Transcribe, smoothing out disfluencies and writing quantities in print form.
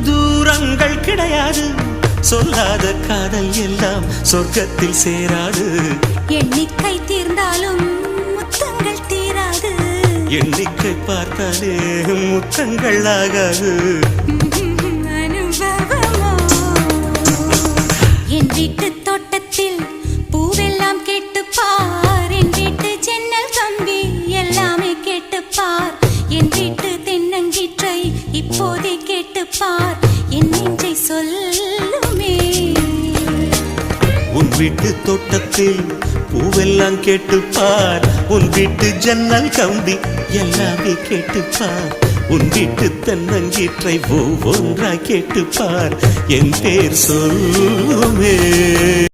தூரங்கள் கிடையாது, சொல்லாத காதல் எல்லாம் சொர்க்கத்தில் சேராது. எண்ணிக்கை தீர்ந்தாலும் முத்தங்கள் தீராது, எண்ணிக்கை பார்த்தாலே முத்தங்கள் ஆகாது. அனுபவமோ என் வீட்டு தோட்டத்தில் பூவெல்லாம் கேட்டுப்பார், என் வீட்டு ஜன்னல் கம்பி எல்லாமே கேட்டுப்பார், என் வீட்டு தென்னங்கீற்றை இப்போதே கேட்டுப்பார், என் நெஞ்சை சொல்லுமே. உன் வீட்டு தோட்டத்தில் பூவெல்லாம் கேட்டுப்பார், உன் வீட்டு ஜன்னல் கம்பி எல்லாமே கேட்டுப்பார், உன் வீட்டு தென்னங்கீற்றை ஒவ்வொன்றாய் கேட்டுப்பார், என் பேர் சொல்லுமே.